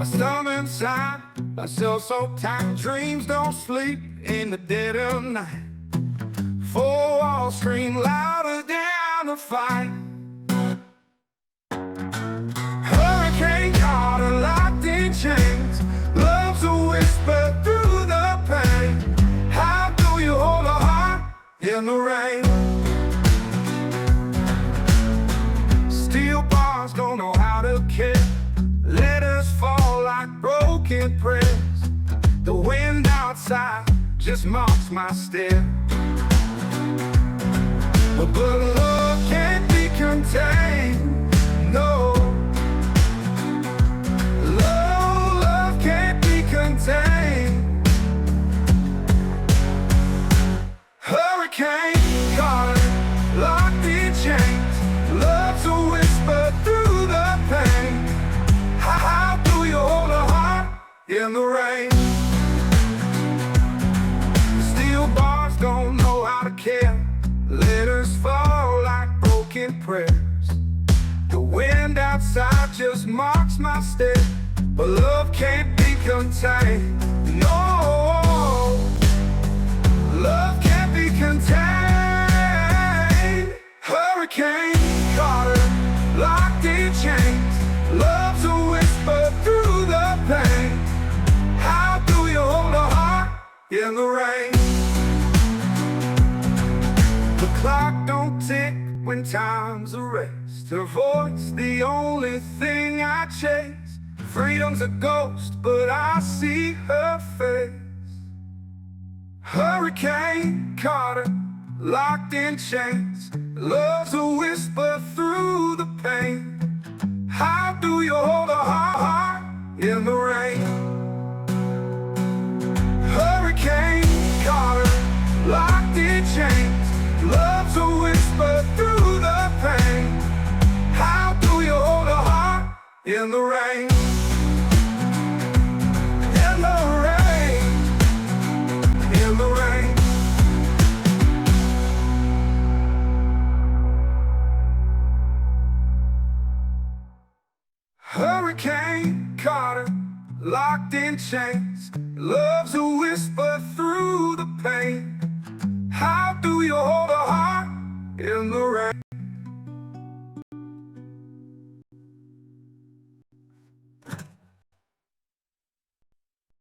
My stomach's high, myself so tight. Dreams don't sleep in the dead of night. Four walls scream louder down the fight. Hurricane caught her locked in chains. Love's a whisper through the pain. How do you hold a heart in the rain? Steel bars don't know how to care. Letters fall like broken prayers. The wind outside just marks my step. But love can't be contained, no. Love can't be contained. Hurricane caught her, locked in chains. Love's a whisper through the pain. How do you hold a heart in the rain? Steel bars don't know how to care. Letters fall like broken prayers. The wind outside just marks my step. But love can't be contained, no. Love can't be contained. Hurricane caught her, locked in chains. Love's a whisper through the pain. How do you hold a heart in the rain? The clock don't tick when time's a race. Her voice, the only thing I chase. Freedom's a ghost, but I see her face. Hurricane caught her, locked in chains. Love's a whisper through the pain. How do you hold a heart in the rain? Hurricane caught her, locked in chains. Love's a whisper through the pain. How do you hold a heart in the rain? In the rain, in the rain. Hurricane caught her, locked in chains. Love's a